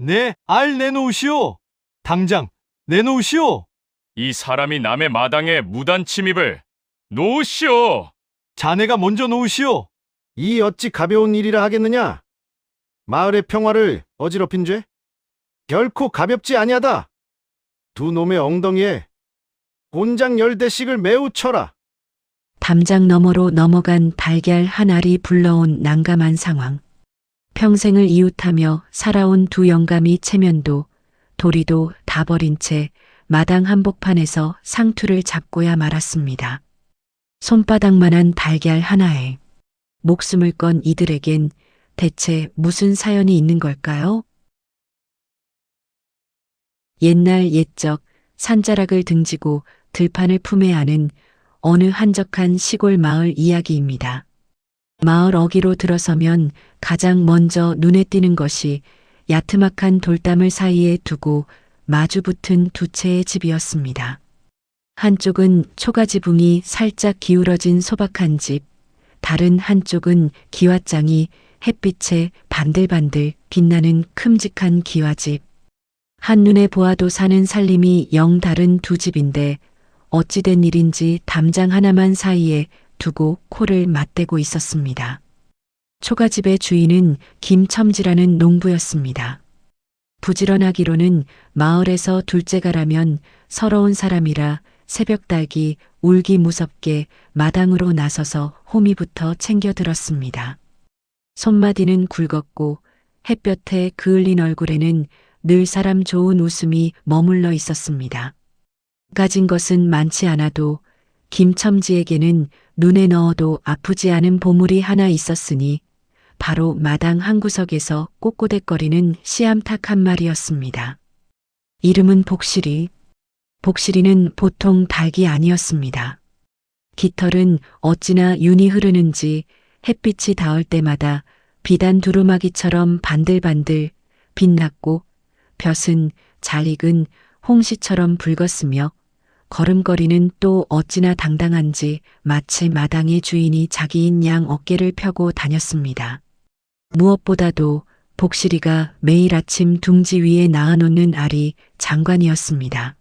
네, 알 내놓으시오. 당장 내놓으시오. 이 사람이 남의 마당에 무단 침입을 놓으시오. 자네가 먼저 놓으시오. 이 어찌 가벼운 일이라 하겠느냐? 마을의 평화를 어지럽힌 죄? 결코 가볍지 아니하다. 두 놈의 엉덩이에 곤장 10대씩을 매우 쳐라. 담장 너머로 넘어간 달걀 한 알이 불러온 난감한 상황. 평생을 이웃하며 살아온 두 영감이 체면도 도리도 다 버린 채 마당 한복판에서 상투를 잡고야 말았습니다. 손바닥만한 달걀 하나에 목숨을 건 이들에겐 대체 무슨 사연이 있는 걸까요? 옛날 옛적 산자락을 등지고 들판을 품에 안은 어느 한적한 시골 마을 이야기입니다. 마을 어귀로 들어서면 가장 먼저 눈에 띄는 것이 야트막한 돌담을 사이에 두고 마주 붙은 두 채의 집이었습니다. 한쪽은 초가지붕이 살짝 기울어진 소박한 집, 다른 한쪽은 기와장이 햇빛에 반들반들 빛나는 큼직한 기와집. 한눈에 보아도 사는 살림이 영 다른 두 집인데 어찌된 일인지 담장 하나만 사이에 두고 코를 맞대고 있었습니다. 초가집의 주인은 김첨지라는 농부였습니다. 부지런하기로는 마을에서 둘째가라면 서러운 사람이라 새벽달기 울기 무섭게 마당으로 나서서 호미부터 챙겨들었습니다. 손마디는 굵었고 햇볕에 그을린 얼굴에는 늘 사람 좋은 웃음이 머물러 있었습니다. 가진 것은 많지 않아도 김첨지에게는 눈에 넣어도 아프지 않은 보물이 하나 있었으니 바로 마당 한구석에서 꼿꼿대거리는 씨암탉 한 마리였습니다. 이름은 복실이. 복실이는 보통 닭이 아니었습니다. 깃털은 어찌나 윤이 흐르는지 햇빛이 닿을 때마다 비단 두루마기처럼 반들반들 빛났고 볕은 잘 익은 홍시처럼 붉었으며 걸음걸이는 또 어찌나 당당한지 마치 마당의 주인이 자기인 양 어깨를 펴고 다녔습니다. 무엇보다도 복실이가 매일 아침 둥지 위에 낳아놓는 알이 장관이었습니다.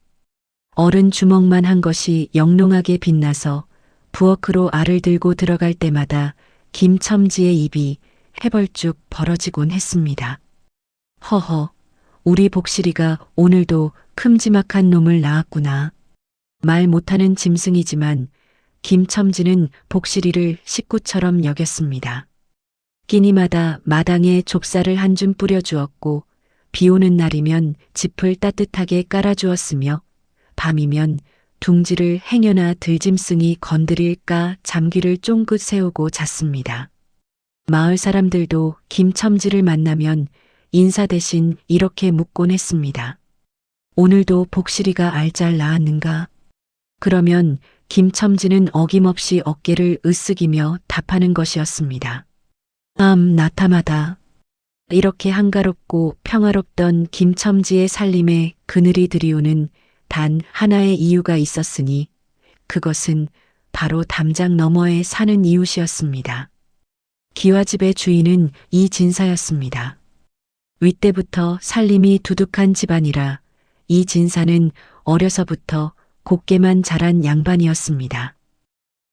어른 주먹만 한 것이 영롱하게 빛나서 부엌으로 알을 들고 들어갈 때마다 김첨지의 입이 해벌쭉 벌어지곤 했습니다. 허허, 우리 복실이가 오늘도 큼지막한 놈을 낳았구나. 말 못하는 짐승이지만 김첨지는 복실이를 식구처럼 여겼습니다. 끼니마다 마당에 좁쌀을 한 줌 뿌려주었고 비 오는 날이면 짚을 따뜻하게 깔아주었으며 밤이면 둥지를 행여나 들짐승이 건드릴까 잠귀를 쫑긋 세우고 잤습니다. 마을 사람들도 김첨지를 만나면 인사 대신 이렇게 묻곤 했습니다. 오늘도 복실이가 알 잘 낳았는가? 그러면 김첨지는 어김없이 어깨를 으쓱이며 답하는 것이었습니다. 나타마다. 이렇게 한가롭고 평화롭던 김첨지의 살림에 그늘이 들이오는 단 하나의 이유가 있었으니 그것은 바로 담장 너머에 사는 이웃이었습니다. 기와집의 주인은 이진사였습니다. 윗때부터 살림이 두둑한 집안이라 이 진사는 어려서부터 곱게만 자란 양반이었습니다.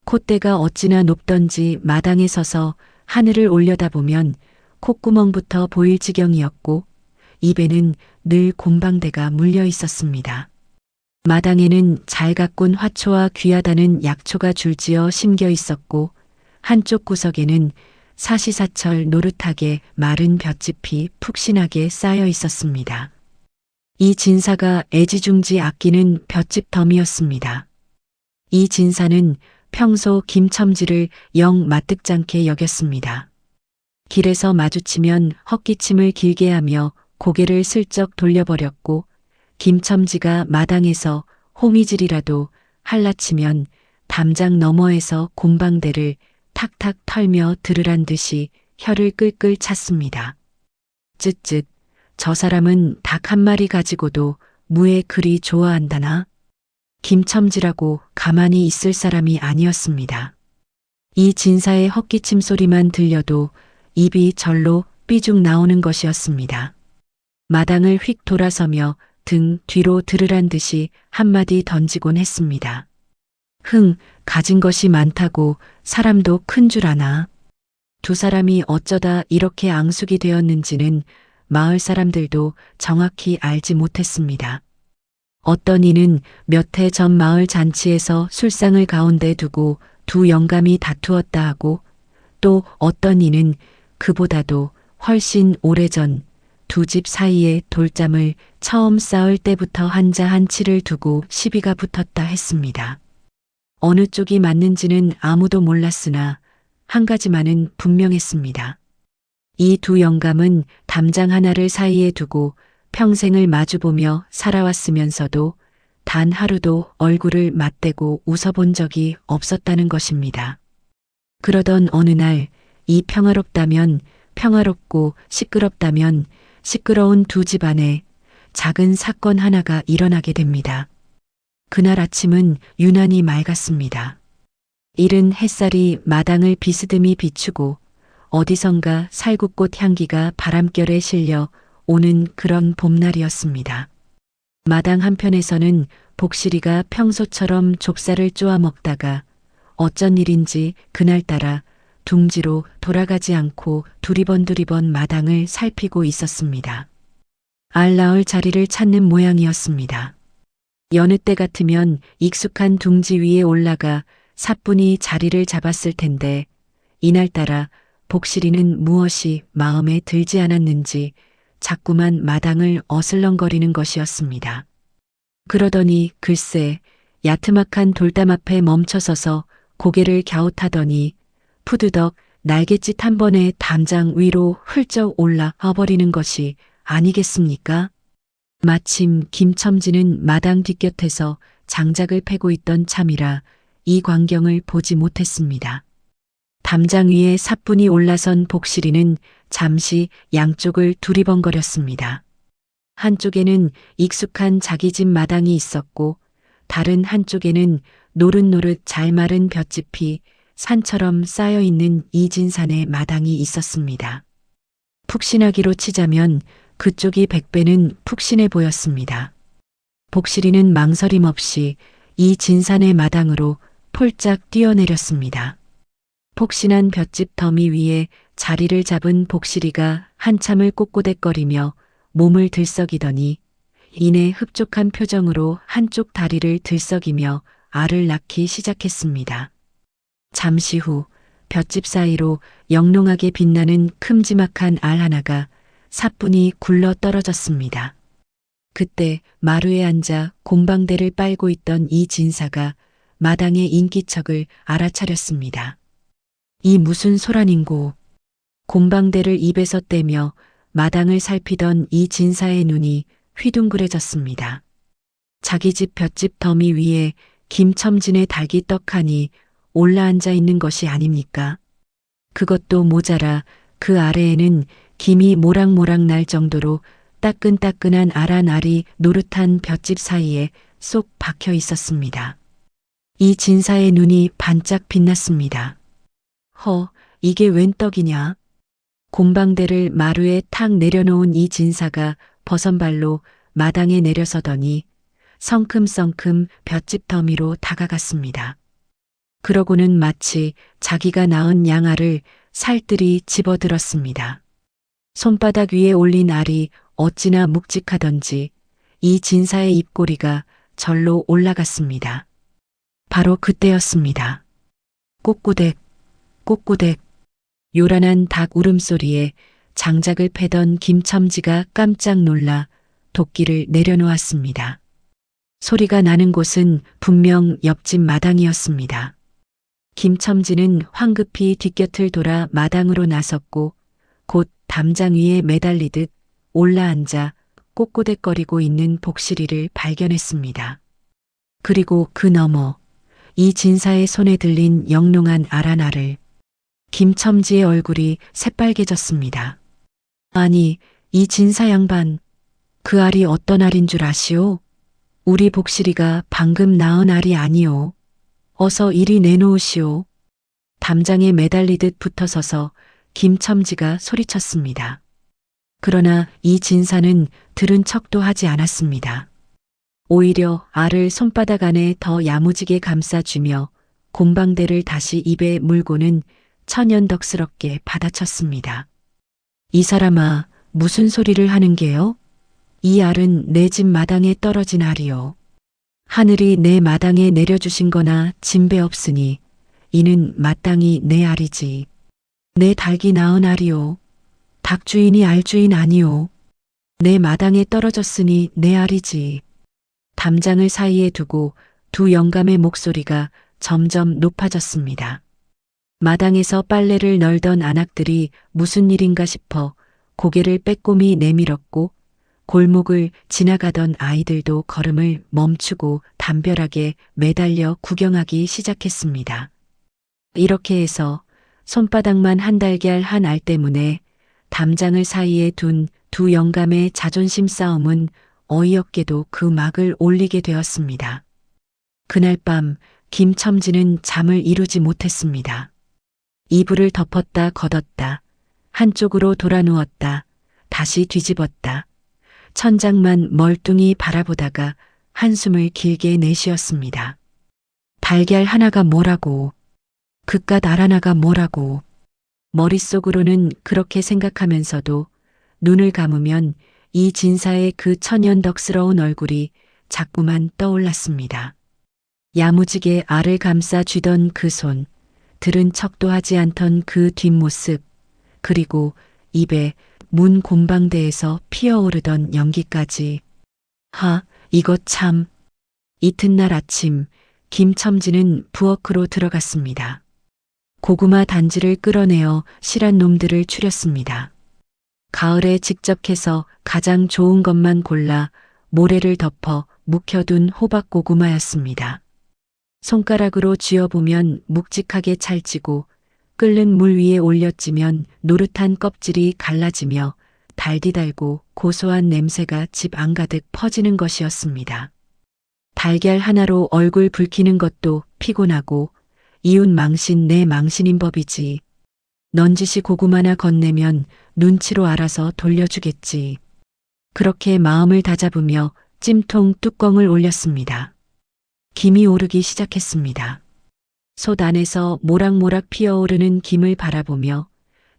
콧대가 어찌나 높던지 마당에 서서 하늘을 올려다보면 콧구멍부터 보일 지경이었고 입에는 늘 곰방대가 물려 있었습니다. 마당에는 잘 가꾼 화초와 귀하다는 약초가 줄지어 심겨 있었고 한쪽 구석에는 사시사철 노릇하게 마른 볏짚이 푹신하게 쌓여 있었습니다. 이 진사가 애지중지 아끼는 볏짚 덤이었습니다. 이 진사는 평소 김첨지를 영 마뜩잖게 여겼습니다. 길에서 마주치면 헛기침을 길게 하며 고개를 슬쩍 돌려버렸고 김첨지가 마당에서 호미질이라도 할라치면 담장 너머에서 곰방대를 탁탁 털며 들으란 듯이 혀를 끌끌 찼습니다. 쯧쯧, 저 사람은 닭 한 마리 가지고도 무에 그리 좋아한다나? 김첨지라고 가만히 있을 사람이 아니었습니다. 이 진사의 헛기침 소리만 들려도 입이 절로 삐죽 나오는 것이었습니다. 마당을 휙 돌아서며 등 뒤로 들으란 듯이 한마디 던지곤 했습니다. 가진 것이 많다고 사람도 큰 줄 아나. 두 사람이 어쩌다 이렇게 앙숙이 되었는지는 마을 사람들도 정확히 알지 못했습니다. 어떤 이는 몇 해 전 마을 잔치에서 술상을 가운데 두고 두 영감이 다투었다 하고, 또 어떤 이는 그보다도 훨씬 오래전 두 집 사이에 돌잠을 처음 쌓을 때부터 한자 한치를 두고 시비가 붙었다 했습니다. 어느 쪽이 맞는지는 아무도 몰랐으나 한 가지만은 분명했습니다. 이 두 영감은 담장 하나를 사이에 두고 평생을 마주보며 살아왔으면서도 단 하루도 얼굴을 맞대고 웃어본 적이 없었다는 것입니다. 그러던 어느 날 이 평화롭다면 평화롭고 시끄럽다면 시끄러운 두 집안에 작은 사건 하나가 일어나게 됩니다. 그날 아침은 유난히 맑았습니다. 이른 햇살이 마당을 비스듬히 비추고 어디선가 살구꽃 향기가 바람결에 실려 오는 그런 봄날이었습니다. 마당 한편에서는 복실이가 평소처럼 좁쌀을 쪼아 먹다가 어쩐 일인지 그날따라 둥지로 돌아가지 않고 두리번 마당을 살피고 있었습니다. 알 낳을 자리를 찾는 모양이었습니다. 여느 때 같으면 익숙한 둥지 위에 올라가 사뿐히 자리를 잡았을 텐데 이날따라 복실이는 무엇이 마음에 들지 않았는지 자꾸만 마당을 어슬렁거리는 것이었습니다. 그러더니 글쎄 야트막한 돌담 앞에 멈춰서서 고개를 갸웃하더니 푸드덕 날갯짓 한 번에 담장 위로 훌쩍 올라와 버리는 것이 아니겠습니까? 마침 김첨지는 마당 뒷곁에서 장작을 패고 있던 참이라 이 광경을 보지 못했습니다. 담장 위에 사뿐히 올라선 복실이는 잠시 양쪽을 두리번거렸습니다. 한쪽에는 익숙한 자기 집 마당이 있었고 다른 한쪽에는 노릇노릇 잘 마른 볏짚이 산처럼 쌓여있는 이진산의 마당이 있었습니다. 푹신하기로 치자면 그쪽이 100배는 푹신해 보였습니다. 복실이는 망설임 없이 이 진산의 마당으로 폴짝 뛰어내렸습니다. 폭신한 볏짚 더미 위에 자리를 잡은 복실이가 한참을 꼿꼿대거리며 몸을 들썩이더니 이내 흡족한 표정으로 한쪽 다리를 들썩이며 알을 낳기 시작했습니다. 잠시 후 볏짚 사이로 영롱하게 빛나는 큼지막한 알 하나가 사뿐히 굴러 떨어졌습니다. 그때 마루에 앉아 곰방대를 빨고 있던 이 진사가 마당의 인기척을 알아차렸습니다. 이 무슨 소란인고. 곰방대를 입에서 떼며 마당을 살피던 이 진사의 눈이 휘둥그레졌습니다. 자기 집 볏짚 더미 위에 김첨진의 닭이 떡하니 올라앉아 있는 것이 아닙니까? 그것도 모자라 그 아래에는 김이 모락모락 날 정도로 따끈따끈한 아란 알이 노릇한 볏짚 사이에 쏙 박혀 있었습니다. 이 진사의 눈이 반짝 빛났습니다. 이게 웬 떡이냐? 곰방대를 마루에 탁 내려놓은 이 진사가 버선발로 마당에 내려서더니 성큼성큼 볏짚 더미로 다가갔습니다. 그러고는 마치 자기가 낳은 양알을 살뜰히 집어들었습니다. 손바닥 위에 올린 알이 어찌나 묵직하던지 이 진사의 입꼬리가 절로 올라갔습니다. 바로 그때였습니다. 꼬꼬댁, 꼬꼬댁. 요란한 닭 울음소리에 장작을 패던 김첨지가 깜짝 놀라 도끼를 내려놓았습니다. 소리가 나는 곳은 분명 옆집 마당이었습니다. 김첨지는 황급히 뒷곁을 돌아 마당으로 나섰고 곧 담장 위에 매달리듯 올라앉아 꼬꼬댁거리고 있는 복실이를 발견했습니다. 그리고 그 너머 이 진사의 손에 들린 영롱한 알 하나를. 김첨지의 얼굴이 새빨개졌습니다. 아니, 이 진사 양반, 그 알이 어떤 알인 줄 아시오? 우리 복실이가 방금 낳은 알이 아니오. 어서 이리 내놓으시오. 담장에 매달리듯 붙어서서 김첨지가 소리쳤습니다. 그러나 이 진사는 들은 척도 하지 않았습니다. 오히려 알을 손바닥 안에 더 야무지게 감싸주며 곰방대를 다시 입에 물고는 천연덕스럽게 받아쳤습니다. 이 사람아, 무슨 소리를 하는 게요? 이 알은 내 집 마당에 떨어진 알이요. 하늘이 내 마당에 내려주신 거나 진배 없으니 이는 마땅히 내 알이지. 내 닭이 낳은 알이요. 닭 주인이 알 주인 아니요. 내 마당에 떨어졌으니 내 알이지. 담장을 사이에 두고 두 영감의 목소리가 점점 높아졌습니다. 마당에서 빨래를 널던 아낙들이 무슨 일인가 싶어 고개를 빼꼼히 내밀었고 골목을 지나가던 아이들도 걸음을 멈추고 담벼락에 매달려 구경하기 시작했습니다. 이렇게 해서 손바닥만 한 달걀 한 알 때문에 담장을 사이에 둔 두 영감의 자존심 싸움은 어이없게도 그 막을 올리게 되었습니다. 그날 밤 김첨지는 잠을 이루지 못했습니다. 이불을 덮었다 걷었다. 한쪽으로 돌아 누웠다. 다시 뒤집었다. 천장만 멀뚱히 바라보다가 한숨을 길게 내쉬었습니다. 달걀 하나가 뭐라고, 그깟 알 하나가 뭐라고. 머릿속으로는 그렇게 생각하면서도 눈을 감으면 이 진사의 그 천연덕스러운 얼굴이 자꾸만 떠올랐습니다. 야무지게 알을 감싸 쥐던 그 손, 들은 척도 하지 않던 그 뒷모습, 그리고 입에 문 곰방대에서 피어오르던 연기까지. 이거 참. 이튿날 아침 김첨지는 부엌으로 들어갔습니다. 고구마 단지를 끌어내어 실한 놈들을 추렸습니다. 가을에 직접 캐서 가장 좋은 것만 골라 모래를 덮어 묵혀둔 호박 고구마였습니다. 손가락으로 쥐어보면 묵직하게 찰지고 끓는 물 위에 올려찌면 노릇한 껍질이 갈라지며 달디달고 고소한 냄새가 집 안가득 퍼지는 것이었습니다. 달걀 하나로 얼굴 붉히는 것도 피곤하고 이웃 망신 내 망신인 법이지. 넌지시 고구마나 건네면 눈치로 알아서 돌려주겠지. 그렇게 마음을 다잡으며 찜통 뚜껑을 올렸습니다. 김이 오르기 시작했습니다. 솥 안에서 모락모락 피어오르는 김을 바라보며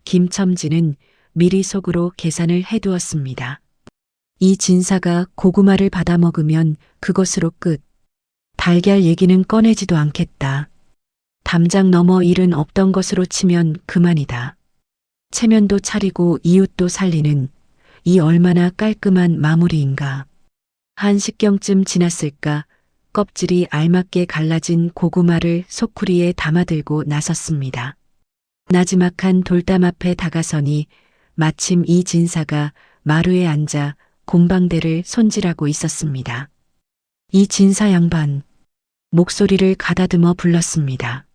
김첨지는 미리 속으로 계산을 해두었습니다. 이 진사가 고구마를 받아먹으면 그것으로 끝. 달걀 얘기는 꺼내지도 않겠다. 담장 너머 일은 없던 것으로 치면 그만이다. 체면도 차리고 이웃도 살리는 이 얼마나 깔끔한 마무리인가. 한 식경쯤 지났을까 껍질이 알맞게 갈라진 고구마를 소쿠리에 담아들고 나섰습니다. 나지막한 돌담 앞에 다가서니 마침 이 진사가 마루에 앉아 곰방대를 손질하고 있었습니다. 이 진사 양반, 목소리를 가다듬어 불렀습니다.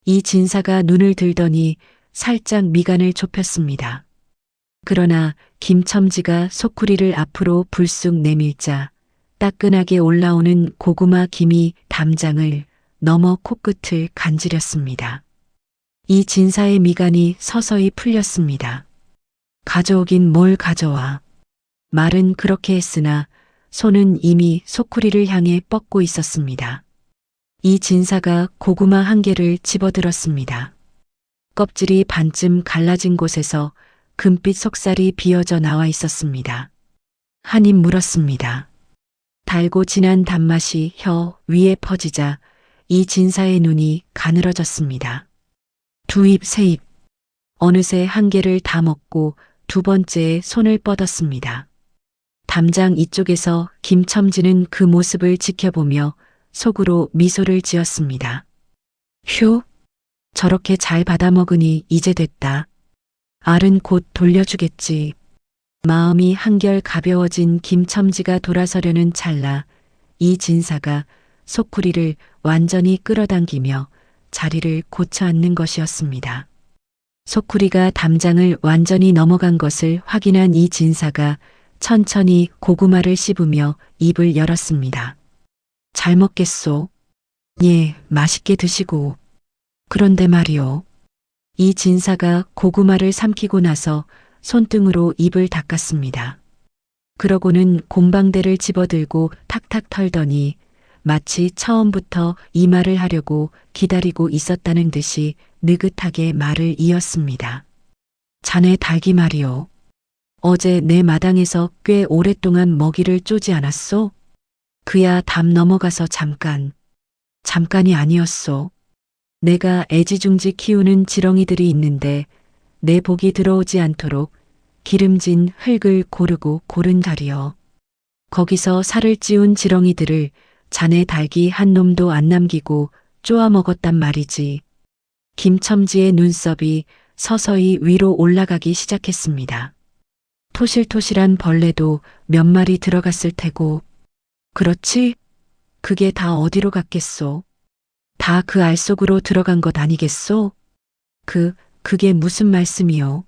이 진사가 눈을 들더니 살짝 미간을 좁혔습니다. 그러나 김첨지가 소쿠리를 앞으로 불쑥 내밀자 따끈하게 올라오는 고구마 김이 담장을 넘어 코끝을 간지렸습니다. 이 진사의 미간이 서서히 풀렸습니다. 가져오긴 뭘 가져와. 말은 그렇게 했으나 손은 이미 소쿠리를 향해 뻗고 있었습니다. 이 진사가 고구마 한 개를 집어들었습니다. 껍질이 반쯤 갈라진 곳에서 금빛 속살이 비어져 나와 있었습니다. 한 입 물었습니다. 달고 진한 단맛이 혀 위에 퍼지자 이 진사의 눈이 가늘어졌습니다. 두 입, 세 입. 어느새 한 개를 다 먹고 두 번째에 손을 뻗었습니다. 담장 이쪽에서 김첨지는 그 모습을 지켜보며 속으로 미소를 지었습니다. 휴, 저렇게 잘 받아먹으니 이제 됐다. 알은 곧 돌려주겠지. 마음이 한결 가벼워진 김첨지가 돌아서려는 찰나 이 진사가 소쿠리를 완전히 끌어당기며 자리를 고쳐 앉는 것이었습니다. 소쿠리가 담장을 완전히 넘어간 것을 확인한 이 진사가 천천히 고구마를 씹으며 입을 열었습니다. 잘 먹겠소. 예, 맛있게 드시고. 그런데 말이오. 이 진사가 고구마를 삼키고 나서 손등으로 입을 닦았습니다. 그러고는 곰방대를 집어들고 탁탁 털더니 마치 처음부터 이 말을 하려고 기다리고 있었다는 듯이 느긋하게 말을 이었습니다. 자네 닭이 말이오. 어제 내 마당에서 꽤 오랫동안 먹이를 쪼지 않았소? 그야 담 넘어가서 잠깐이 아니었소. 내가 애지중지 키우는 지렁이들이 있는데 내 복이 들어오지 않도록 기름진 흙을 고르고 고른 자리여. 거기서 살을 찌운 지렁이들을 자네 닭이 한 놈도 안 남기고 쪼아 먹었단 말이지. 김첨지의 눈썹이 서서히 위로 올라가기 시작했습니다. 토실토실한 벌레도 몇 마리 들어갔을 테고. 그렇지? 그게 다 어디로 갔겠소? 다 그 알 속으로 들어간 것 아니겠소? 그게 무슨 말씀이요?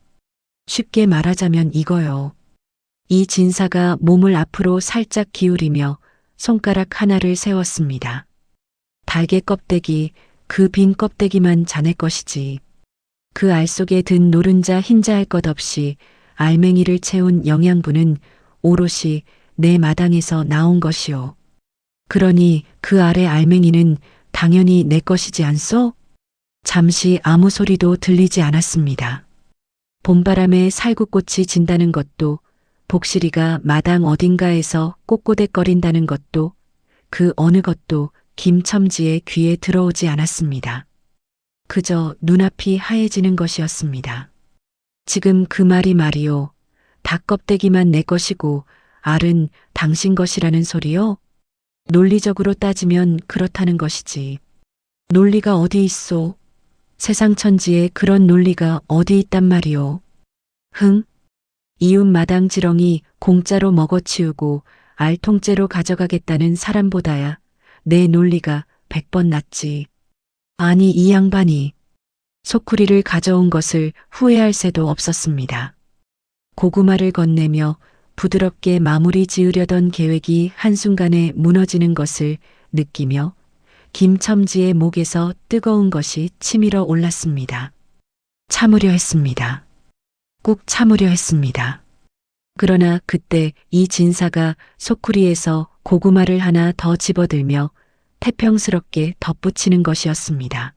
쉽게 말하자면 이거요. 이 진사가 몸을 앞으로 살짝 기울이며 손가락 하나를 세웠습니다. 닭의 껍데기, 그 빈 껍데기만 자네 것이지. 그 알 속에 든 노른자 흰자 할 것 없이 알맹이를 채운 영양분은 오롯이 내 마당에서 나온 것이오. 그러니 그 알의 알맹이는 당연히 내 것이지 않소? 잠시 아무 소리도 들리지 않았습니다. 봄바람에 살구꽃이 진다는 것도, 복실이가 마당 어딘가에서 꼬꼬댁거린다는 것도, 그 어느 것도 김첨지의 귀에 들어오지 않았습니다. 그저 눈앞이 하얘지는 것이었습니다. 지금 그 말이 말이요. 닭 껍데기만 내 것이고 알은 당신 것이라는 소리요? 논리적으로 따지면 그렇다는 것이지. 논리가 어디 있소? 세상 천지에 그런 논리가 어디 있단 말이오. 흥? 이웃 마당 지렁이 공짜로 먹어치우고 알 통째로 가져가겠다는 사람보다야 내 논리가 100번 낫지. 아니 이 양반이 소쿠리를 가져온 것을 후회할 새도 없었습니다. 고구마를 건네며 부드럽게 마무리 지으려던 계획이 한순간에 무너지는 것을 느끼며 김첨지의 목에서 뜨거운 것이 치밀어 올랐습니다. 참으려 했습니다. 꼭 참으려 했습니다. 그러나 그때 이 진사가 소쿠리에서 고구마를 하나 더 집어들며 태평스럽게 덧붙이는 것이었습니다.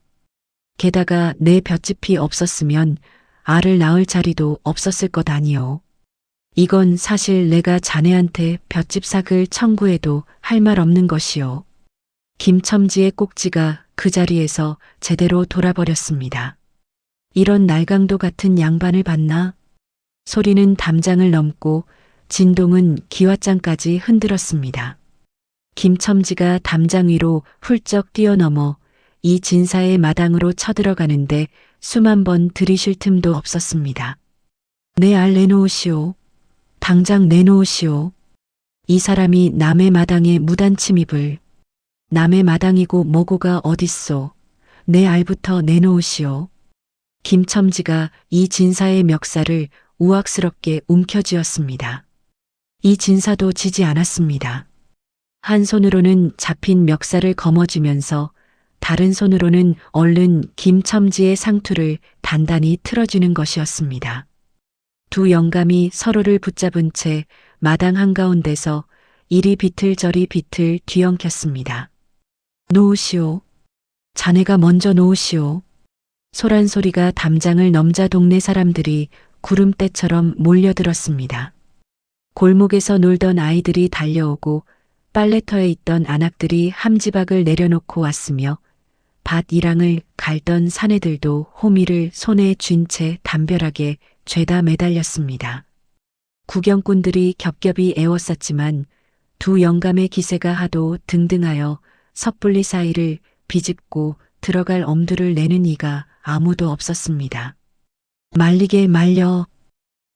게다가 내 볏짚이 없었으면 알을 낳을 자리도 없었을 것 아니오. 이건 사실 내가 자네한테 볏짚삭을 청구해도 할 말 없는 것이오. 김첨지의 꼭지가 그 자리에서 제대로 돌아버렸습니다. 이런 날강도 같은 양반을 봤나? 소리는 담장을 넘고 진동은 기왓장까지 흔들었습니다. 김첨지가 담장 위로 훌쩍 뛰어넘어 이 진사의 마당으로 쳐들어가는데 수만 번 들이쉴 틈도 없었습니다. 내 알 내놓으시오. 당장 내놓으시오. 이 사람이 남의 마당에 무단 침입을. 남의 마당이고 뭐고가 어딨소. 내 알부터 내놓으시오. 김첨지가 이 진사의 멱살을 우악스럽게 움켜쥐었습니다. 이 진사도 지지 않았습니다. 한 손으로는 잡힌 멱살을 거머쥐면서 다른 손으로는 얼른 김첨지의 상투를 단단히 틀어주는 것이었습니다. 두 영감이 서로를 붙잡은 채 마당 한가운데서 이리 비틀 저리 비틀 뒤엉켰습니다. 놓으시오. 자네가 먼저 놓으시오. 소란 소리가 담장을 넘자 동네 사람들이 구름대처럼 몰려들었습니다. 골목에서 놀던 아이들이 달려오고 빨래터에 있던 안악들이 함지박을 내려놓고 왔으며 밭 이랑을 갈던 사내들도 호미를 손에 쥔 채 담벼락에 죄다 매달렸습니다. 구경꾼들이 겹겹이 애워쌌지만 두 영감의 기세가 하도 등등하여 섣불리 사이를 비집고 들어갈 엄두를 내는 이가 아무도 없었습니다. 말리게 말려.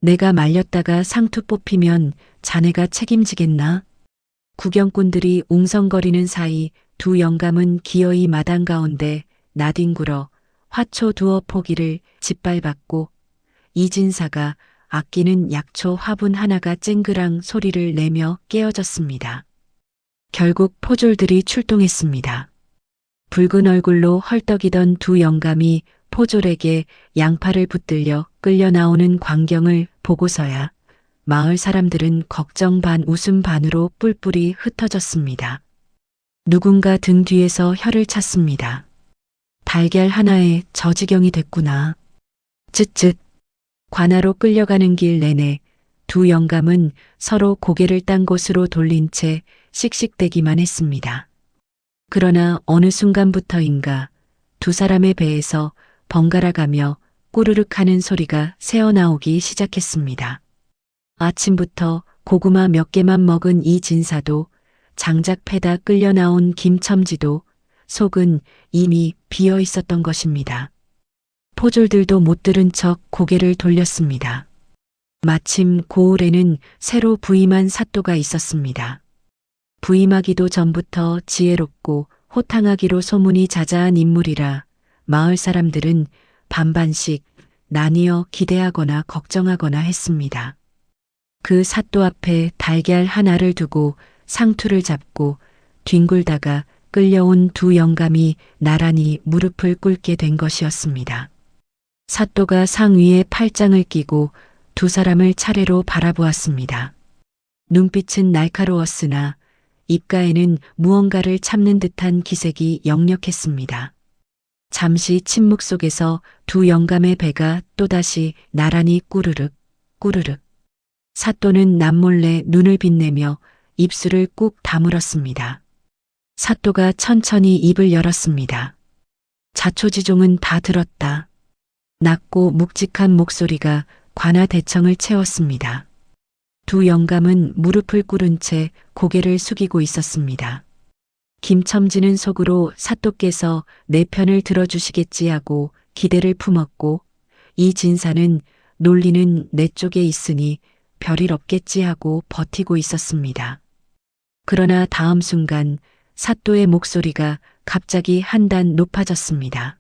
내가 말렸다가 상투 뽑히면 자네가 책임지겠나? 구경꾼들이 웅성거리는 사이 두 영감은 기어이 마당 가운데 나뒹굴어 화초 두어 포기를 짓밟았고 이진사가 아끼는 약초 화분 하나가 쨍그랑 소리를 내며 깨어졌습니다. 결국 포졸들이 출동했습니다. 붉은 얼굴로 헐떡이던 두 영감이 포졸에게 양팔을 붙들려 끌려 나오는 광경을 보고서야 마을 사람들은 걱정 반 웃음 반으로 뿔뿔이 흩어졌습니다. 누군가 등 뒤에서 혀를 찼습니다. 달걀 하나에 저 지경이 됐구나. 쯧쯧. 관아로 끌려가는 길 내내 두 영감은 서로 고개를 딴 곳으로 돌린 채 씩씩대기만 했습니다. 그러나 어느 순간부터인가 두 사람의 배에서 번갈아 가며 꾸르륵 하는 소리가 새어나오기 시작했습니다. 아침부터 고구마 몇 개만 먹은 이 진사도 장작 패다 끌려 나온 김첨지도 속은 이미 비어 있었던 것입니다. 포졸들도 못 들은 척 고개를 돌렸습니다. 마침 고을에는 새로 부임한 사또가 있었습니다. 부임하기도 전부터 지혜롭고 호탕하기로 소문이 자자한 인물이라 마을 사람들은 반반씩 나뉘어 기대하거나 걱정하거나 했습니다. 그 사또 앞에 달걀 하나를 두고 상투를 잡고 뒹굴다가 끌려온 두 영감이 나란히 무릎을 꿇게 된 것이었습니다. 사또가 상 위에 팔짱을 끼고 두 사람을 차례로 바라보았습니다. 눈빛은 날카로웠으나 입가에는 무언가를 참는 듯한 기색이 역력했습니다. 잠시 침묵 속에서 두 영감의 배가 또다시 나란히 꾸르륵 꾸르륵. 사또는 남몰래 눈을 빛내며 입술을 꾹 다물었습니다. 사또가 천천히 입을 열었습니다. 자초지종은 다 들었다. 낮고 묵직한 목소리가 관아 대청을 채웠습니다. 두 영감은 무릎을 꿇은 채 고개를 숙이고 있었습니다. 김첨지는 속으로 사또께서 내 편을 들어주시겠지 하고 기대를 품었고 이 진사는 논리는 내 쪽에 있으니 별일 없겠지 하고 버티고 있었습니다. 그러나 다음 순간 사또의 목소리가 갑자기 한 단 높아졌습니다.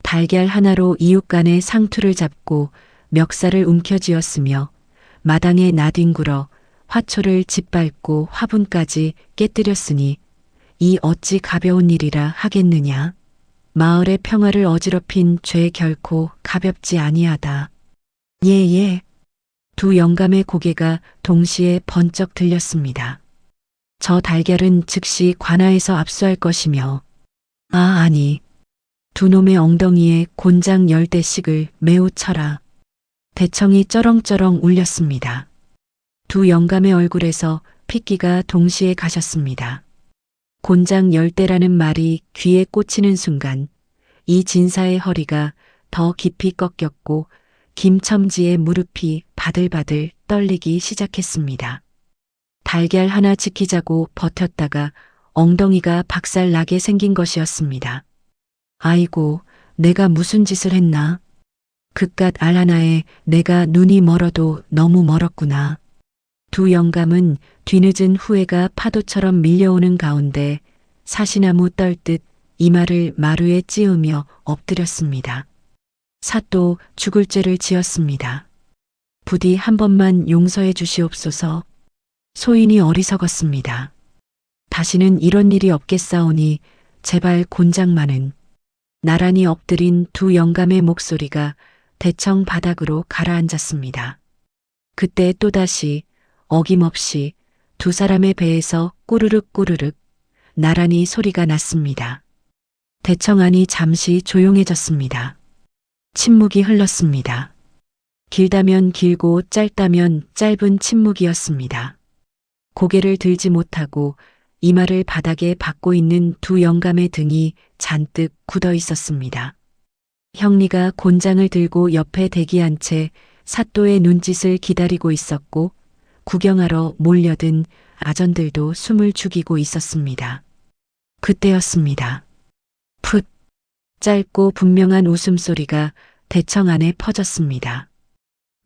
달걀 하나로 이웃간의 상투를 잡고 멱살을 움켜쥐었으며 마당에 나뒹굴어 화초를 짓밟고 화분까지 깨뜨렸으니 이 어찌 가벼운 일이라 하겠느냐. 마을의 평화를 어지럽힌 죄 결코 가볍지 아니하다. 예. 두 영감의 고개가 동시에 번쩍 들렸습니다. 저 달걀은 즉시 관아에서 압수할 것이며 아니. 두 놈의 엉덩이에 곤장 10대씩을 매우 쳐라. 대청이 쩌렁쩌렁 울렸습니다. 두 영감의 얼굴에서 핏기가 동시에 가셨습니다. 곤장 10대라는 말이 귀에 꽂히는 순간 이 진사의 허리가 더 깊이 꺾였고 김첨지의 무릎이 바들바들 떨리기 시작했습니다. 달걀 하나 지키자고 버텼다가 엉덩이가 박살나게 생긴 것이었습니다. 아이고, 내가 무슨 짓을 했나? 그깟 알 하나에 내가 눈이 멀어도 너무 멀었구나. 두 영감은 뒤늦은 후회가 파도처럼 밀려오는 가운데 사시나무 떨듯 이마를 마루에 찌으며 엎드렸습니다. 사또 죽을 죄를 지었습니다. 부디 한 번만 용서해 주시옵소서. 소인이 어리석었습니다. 다시는 이런 일이 없겠사오니 제발 곤장만은. 나란히 엎드린 두 영감의 목소리가 대청 바닥으로 가라앉았습니다. 그때 또다시 어김없이 두 사람의 배에서 꾸르륵 꾸르륵 나란히 소리가 났습니다. 대청 안이 잠시 조용해졌습니다. 침묵이 흘렀습니다. 길다면 길고 짧다면 짧은 침묵이었습니다. 고개를 들지 못하고 이마를 바닥에 박고 있는 두 영감의 등이 잔뜩 굳어 있었습니다. 형리가 곤장을 들고 옆에 대기한 채 사또의 눈짓을 기다리고 있었고 구경하러 몰려든 아전들도 숨을 죽이고 있었습니다. 그때였습니다. 풋! 짧고 분명한 웃음소리가 대청 안에 퍼졌습니다.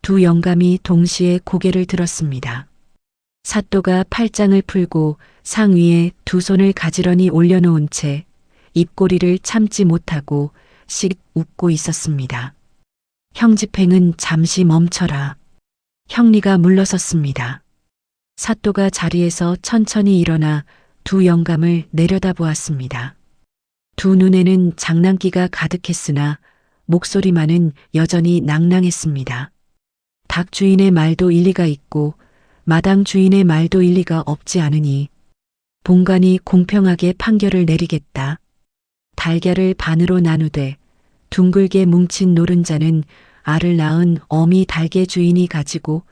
두 영감이 동시에 고개를 들었습니다. 사또가 팔짱을 풀고 상 위에 두 손을 가지런히 올려놓은 채 입꼬리를 참지 못하고 씩 웃고 있었습니다. 형집행은 잠시 멈춰라. 형리가 물러섰습니다. 사또가 자리에서 천천히 일어나 두 영감을 내려다보았습니다. 두 눈에는 장난기가 가득했으나 목소리만은 여전히 낭낭했습니다. 닭 주인의 말도 일리가 있고 마당 주인의 말도 일리가 없지 않으니 본관이 공평하게 판결을 내리겠다. 달걀을 반으로 나누되 둥글게 뭉친 노른자는 알을 낳은 어미 달개 주인이 가지고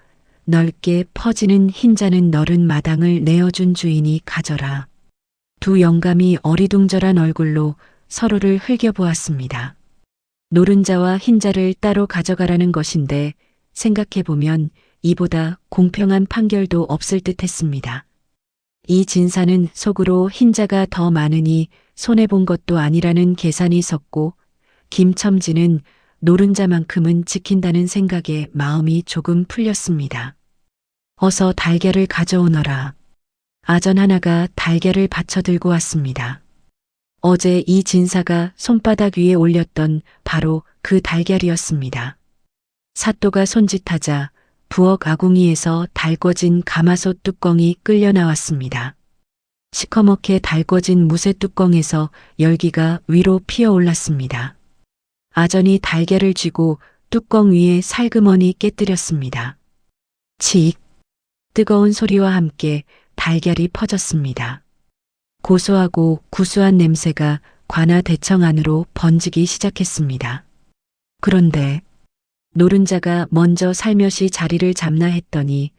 넓게 퍼지는 흰자는 너른 마당을 내어준 주인이 가져라. 두 영감이 어리둥절한 얼굴로 서로를 흘겨보았습니다. 노른자와 흰자를 따로 가져가라는 것인데 생각해보면 이보다 공평한 판결도 없을 듯 했습니다. 이 진사는 속으로 흰자가 더 많으니 손해본 것도 아니라는 계산이 섰고 김첨지는 노른자만큼은 지킨다는 생각에 마음이 조금 풀렸습니다. 어서 달걀을 가져오너라. 아전 하나가 달걀을 받쳐 들고 왔습니다. 어제 이 진사가 손바닥 위에 올렸던 바로 그 달걀이었습니다. 사또가 손짓하자 부엌 아궁이에서 달궈진 가마솥 뚜껑이 끌려 나왔습니다. 시커멓게 달궈진 무쇠 뚜껑에서 열기가 위로 피어올랐습니다. 아전이 달걀을 쥐고 뚜껑 위에 살그머니 깨뜨렸습니다. 칙! 뜨거운 소리와 함께 달걀이 퍼졌습니다. 고소하고 구수한 냄새가 관아 대청 안으로 번지기 시작했습니다. 그런데 노른자가 먼저 살며시 자리를 잡나 했더니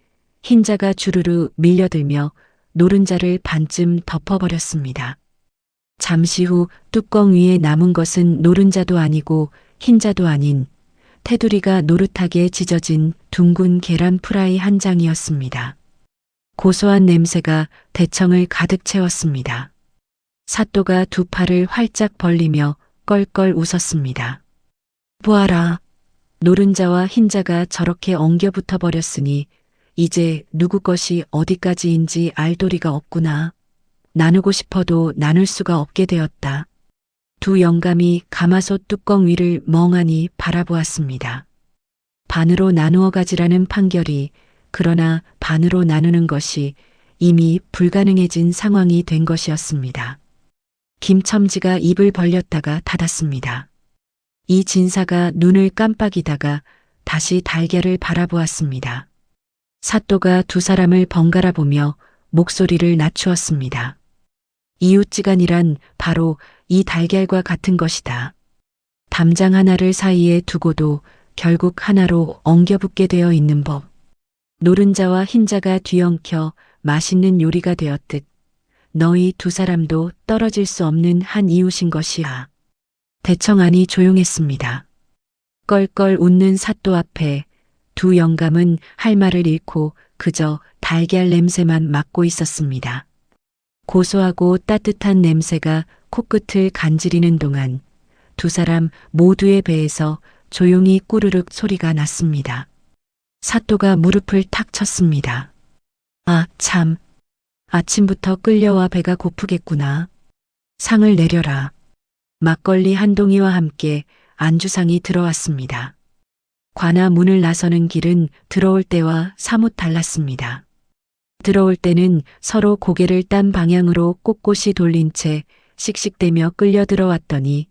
흰자가 주르르 밀려들며 노른자를 반쯤 덮어버렸습니다. 잠시 후 뚜껑 위에 남은 것은 노른자도 아니고 흰자도 아닌 테두리가 노릇하게 지져진 둥근 계란 프라이 한 장이었습니다. 고소한 냄새가 대청을 가득 채웠습니다. 사또가 두 팔을 활짝 벌리며 껄껄 웃었습니다. 보아라. 노른자와 흰자가 저렇게 엉겨붙어 버렸으니 이제 누구 것이 어디까지인지 알 도리가 없구나. 나누고 싶어도 나눌 수가 없게 되었다. 두 영감이 가마솥 뚜껑 위를 멍하니 바라보았습니다. 반으로 나누어 가지라는 판결이 그러나 반으로 나누는 것이 이미 불가능해진 상황이 된 것이었습니다. 김첨지가 입을 벌렸다가 닫았습니다. 이 진사가 눈을 깜빡이다가 다시 달걀을 바라보았습니다. 사또가 두 사람을 번갈아 보며 목소리를 낮추었습니다. 이웃지간이란 바로 이 달걀과 같은 것이다. 담장 하나를 사이에 두고도 결국 하나로 엉겨붙게 되어 있는 법. 노른자와 흰자가 뒤엉켜 맛있는 요리가 되었듯 너희 두 사람도 떨어질 수 없는 한 이웃인 것이야. 대청 안이 조용했습니다. 껄껄 웃는 사또 앞에 두 영감은 할 말을 잃고 그저 달걀 냄새만 맡고 있었습니다. 고소하고 따뜻한 냄새가 코끝을 간지리는 동안 두 사람 모두의 배에서 조용히 꾸르륵 소리가 났습니다. 사또가 무릎을 탁 쳤습니다. 아, 참. 아침부터 끌려와 배가 고프겠구나. 상을 내려라. 막걸리 한 동이와 함께 안주상이 들어왔습니다. 관아 문을 나서는 길은 들어올 때와 사뭇 달랐습니다. 들어올 때는 서로 고개를 딴 방향으로 꼿꼿이 돌린 채 씩씩대며 끌려 들어왔더니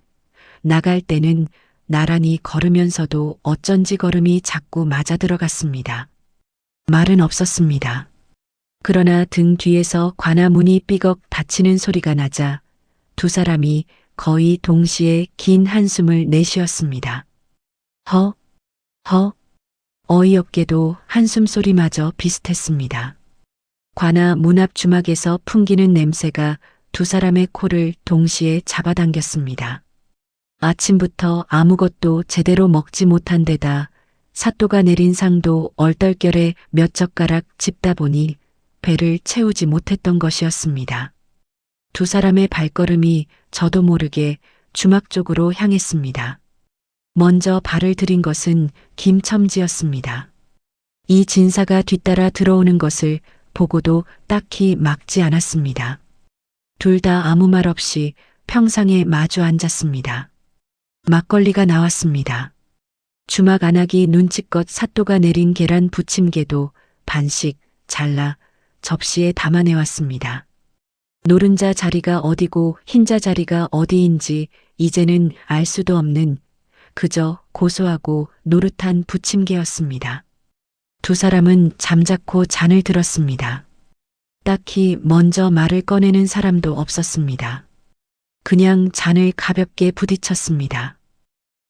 나갈 때는 나란히 걸으면서도 어쩐지 걸음이 자꾸 맞아 들어갔습니다. 말은 없었습니다. 그러나 등 뒤에서 관아 문이 삐걱 닫히는 소리가 나자 두 사람이 거의 동시에 긴 한숨을 내쉬었습니다. 허, 어이없게도 한숨 소리마저 비슷했습니다. 관아 문 앞 주막에서 풍기는 냄새가 두 사람의 코를 동시에 잡아당겼습니다. 아침부터 아무것도 제대로 먹지 못한 데다 사또가 내린 상도 얼떨결에 몇 젓가락 집다 보니 배를 채우지 못했던 것이었습니다. 두 사람의 발걸음이 저도 모르게 주막 쪽으로 향했습니다. 먼저 발을 들인 것은 김첨지였습니다. 이 진사가 뒤따라 들어오는 것을 보고도 딱히 막지 않았습니다. 둘 다 아무 말 없이 평상에 마주 앉았습니다. 막걸리가 나왔습니다. 주막 안악이 눈치껏 사또가 내린 계란 부침개도 반씩 잘라 접시에 담아내왔습니다. 노른자 자리가 어디고 흰자 자리가 어디인지 이제는 알 수도 없는 그저 고소하고 노릇한 부침개였습니다. 두 사람은 잠자코 잔을 들었습니다. 딱히 먼저 말을 꺼내는 사람도 없었습니다. 그냥 잔을 가볍게 부딪혔습니다.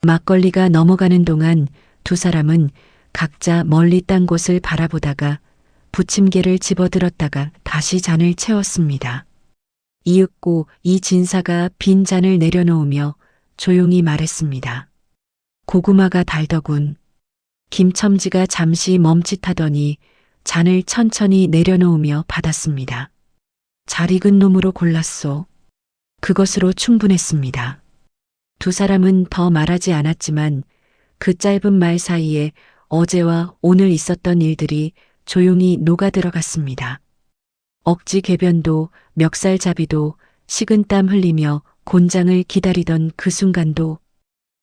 막걸리가 넘어가는 동안 두 사람은 각자 멀리 딴 곳을 바라보다가 부침개를 집어들었다가 다시 잔을 채웠습니다. 이윽고 이 진사가 빈 잔을 내려놓으며 조용히 말했습니다. 고구마가 달더군. 김첨지가 잠시 멈칫하더니 잔을 천천히 내려놓으며 받았습니다. 잘 익은 놈으로 골랐소. 그것으로 충분했습니다. 두 사람은 더 말하지 않았지만 그 짧은 말 사이에 어제와 오늘 있었던 일들이 조용히 녹아들어갔습니다. 억지 궤변도 멱살잡이도 식은땀 흘리며 곤장을 기다리던 그 순간도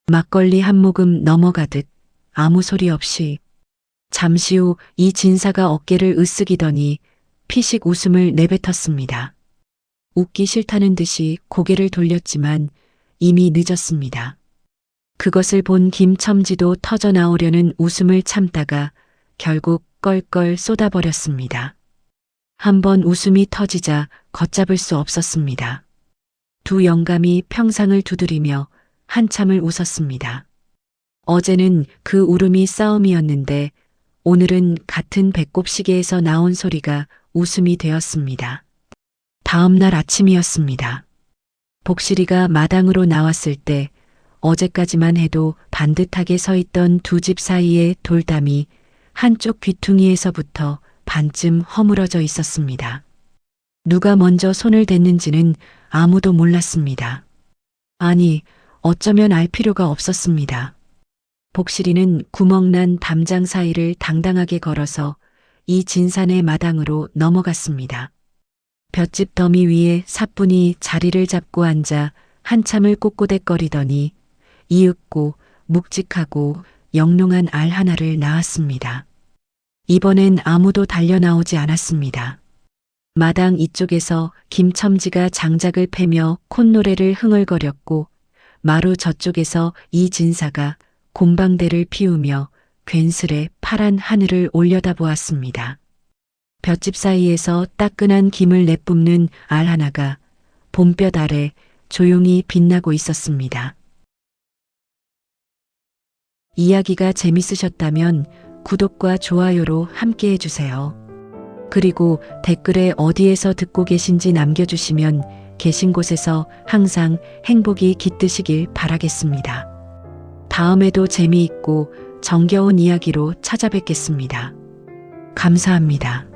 막걸리 한 모금 넘어가듯 아무 소리 없이 잠시 후 이 진사가 어깨를 으쓱이더니 피식 웃음을 내뱉었습니다. 웃기 싫다는 듯이 고개를 돌렸지만 이미 늦었습니다. 그것을 본 김첨지도 터져 나오려는 웃음을 참다가 결국 껄껄 쏟아버렸습니다. 한번 웃음이 터지자 걷잡을 수 없었습니다. 두 영감이 평상을 두드리며 한참을 웃었습니다. 어제는 그 울음이 싸움이었는데 오늘은 같은 배꼽시계에서 나온 소리가 웃음이 되었습니다. 다음 날 아침이었습니다. 복실이가 마당으로 나왔을 때 어제까지만 해도 반듯하게 서 있던 두 집 사이의 돌담이 한쪽 귀퉁이에서부터 반쯤 허물어져 있었습니다. 누가 먼저 손을 댔는지는 아무도 몰랐습니다. 아니, 어쩌면 알 필요가 없었습니다. 복실이는 구멍난 담장 사이를 당당하게 걸어서 이 진산의 마당으로 넘어갔습니다. 볏짚 더미 위에 사뿐히 자리를 잡고 앉아 한참을 꼿꼿대거리더니 이윽고 묵직하고 영롱한 알 하나를 낳았습니다. 이번엔 아무도 달려나오지 않았습니다. 마당 이쪽에서 김첨지가 장작을 패며 콧노래를 흥얼거렸고 마루 저쪽에서 이 진사가 곰방대를 피우며 괜스레 파란 하늘을 올려다보았습니다. 볏짚 사이에서 따끈한 김을 내뿜는 알 하나가 봄볕 아래 조용히 빛나고 있었습니다. 이야기가 재밌으셨다면 구독과 좋아요로 함께 해주세요. 그리고 댓글에 어디에서 듣고 계신지 남겨주시면 계신 곳에서 항상 행복이 깃드시길 바라겠습니다. 다음에도 재미있고 정겨운 이야기로 찾아뵙겠습니다. 감사합니다.